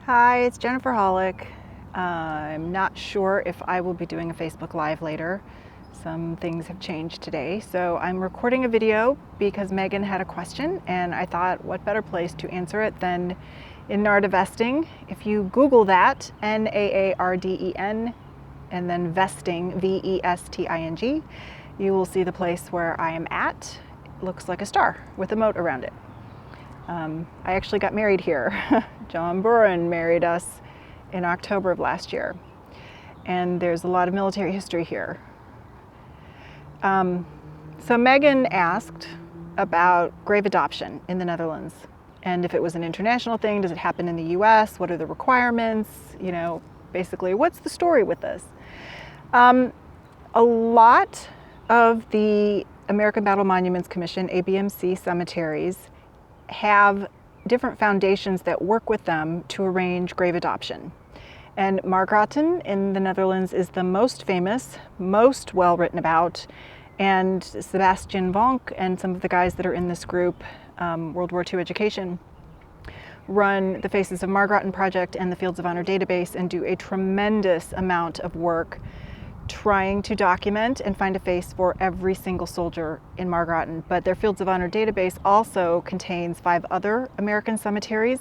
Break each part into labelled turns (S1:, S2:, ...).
S1: Hi, it's Jennifer Hollick. I'm not sure if I will be doing a Facebook Live later. Some things have changed today, so I'm recording a video because Megan had a question, and I thought what better place to answer it than in Naarden Vesting. If you Google that, Naarden, and then Vesting, Vesting, you will see the place where I am at. It looks like a star with a moat around it. I actually got married here. John Burren married us in October of last year, and there's a lot of military history here. So Megan asked about grave adoption in the Netherlands, and if it was an international thing, does it happen in the US? What are the requirements? You know, basically, what's the story with this? A lot of the American Battle Monuments Commission, ABMC cemeteries, have different foundations that work with them to arrange grave adoption. And Margraten in the Netherlands is the most famous, most well written about, and Sebastian Vonk and some of the guys that are in this group, WWII Education, run the Faces of Margraten project and the Fields of Honor database and do a tremendous amount of work trying to document and find a face for every single soldier in Margraten. But their Fields of Honor database also contains 5 other American cemeteries.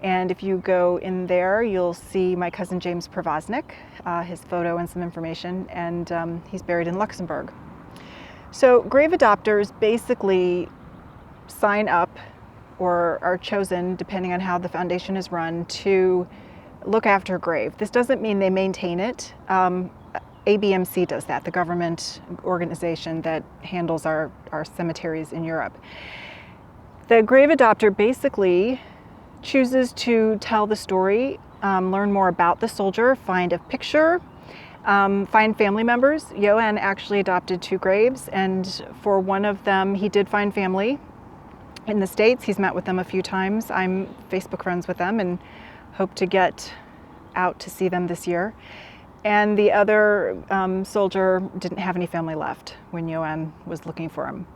S1: And if you go in there, you'll see my cousin James Provoznik, his photo and some information, and he's buried in Luxembourg. So grave adopters basically sign up or are chosen, depending on how the foundation is run, to look after a grave. This doesn't mean they maintain it. ABMC does that, the government organization that handles our cemeteries in Europe. The grave adopter basically chooses to tell the story, learn more about the soldier, find a picture, find family members. Johan actually adopted 2 graves, and for one of them he did find family in the States. He's met with them a few times. I'm Facebook friends with them and hope to get out to see them this year. And the other soldier didn't have any family left when Johan was looking for him.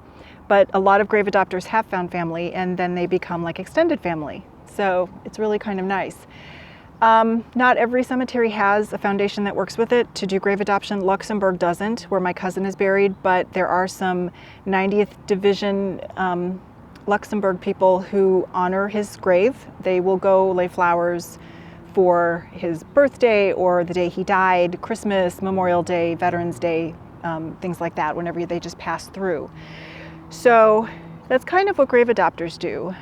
S1: But a lot of grave adopters have found family, and then they become like extended family. So it's really kind of nice. Not every cemetery has a foundation that works with it to do grave adoption. Luxembourg doesn't, where my cousin is buried, but there are some 90th Division Luxembourg people who honor his grave. They will go lay flowers for his birthday or the day he died, Christmas, Memorial Day, Veterans Day, things like that, whenever they just pass through. So that's kind of what grave adopters do.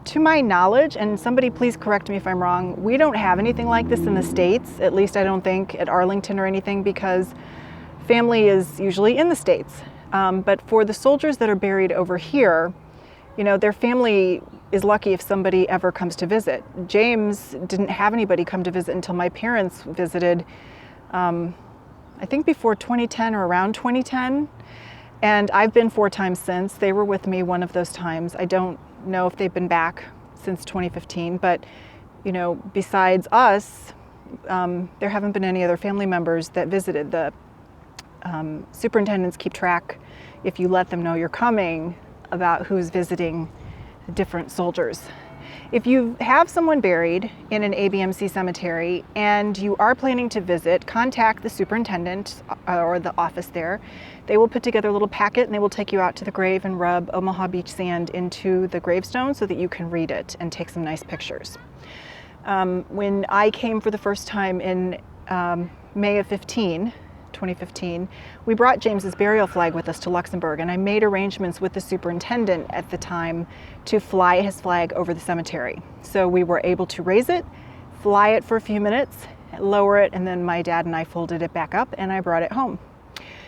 S1: To my knowledge, and somebody please correct me if I'm wrong, we don't have anything like this in the States, at least I don't think at Arlington or anything, because family is usually in the States. But for the soldiers that are buried over here, you know, their family is lucky if somebody ever comes to visit. James didn't have anybody come to visit until my parents visited, I think before 2010 or around 2010. And I've been 4 times since. They were with me one of those times. I don't know if they've been back since 2015, but you know, besides us, there haven't been any other family members that visited. The superintendents keep track, if you let them know you're coming, about who's visiting different soldiers. If you have someone buried in an ABMC cemetery and you are planning to visit, contact the superintendent or the office there. They will put together a little packet and they will take you out to the grave and rub Omaha beach sand into the gravestone so that you can read it and take some nice pictures. When I came for the first time in May of 2015, we brought James's burial flag with us to Luxembourg, and I made arrangements with the superintendent at the time to fly his flag over the cemetery. So we were able to raise it, fly it for a few minutes, lower it, and then my dad and I folded it back up and I brought it home.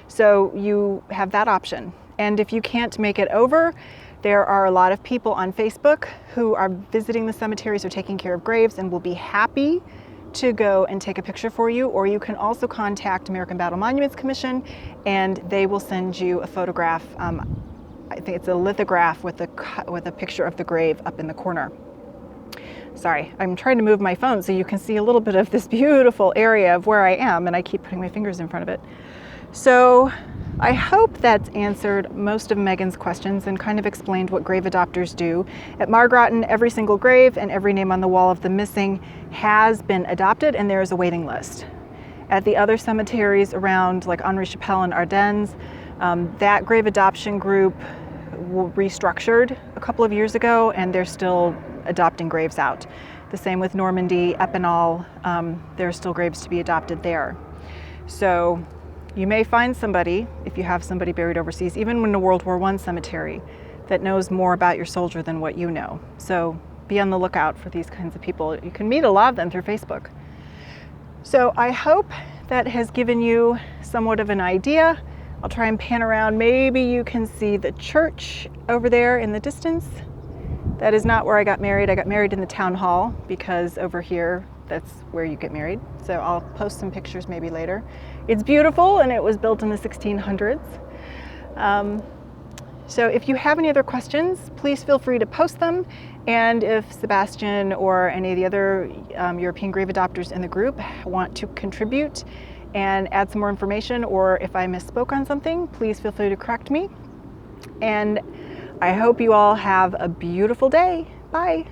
S1: So you have that option. And if you can't make it over, there are a lot of people on Facebook who are visiting the cemeteries or taking care of graves and will be happy to go and take a picture for you, or you can also contact American Battle Monuments Commission and they will send you a photograph. I think it's a lithograph with a picture of the grave up in the corner. Sorry, I'm trying to move my phone so you can see a little bit of this beautiful area of where I am, and I keep putting my fingers in front of it. So I hope that's answered most of Megan's questions and kind of explained what grave adopters do. At Margraten, every single grave and every name on the wall of the missing has been adopted, and there is a waiting list. At the other cemeteries around, like Henri Chapelle and Ardennes, that grave adoption group restructured a couple of years ago, and they're still adopting graves out. The same with Normandy, Epinal, there are still graves to be adopted there. So you may find somebody, if you have somebody buried overseas, even in a World War I cemetery, that knows more about your soldier than what you know. So be on the lookout for these kinds of people. You can meet a lot of them through Facebook. So I hope that has given you somewhat of an idea. I'll try and pan around. Maybe you can see the church over there in the distance. That is not where I got married. I got married in the town hall, because over here, that's where you get married. So I'll post some pictures maybe later. It's beautiful, and it was built in the 1600s. So if you have any other questions, please feel free to post them. And if Sebastian or any of the other European grave adopters in the group want to contribute and add some more information, or if I misspoke on something, please feel free to correct me. And I hope you all have a beautiful day. Bye.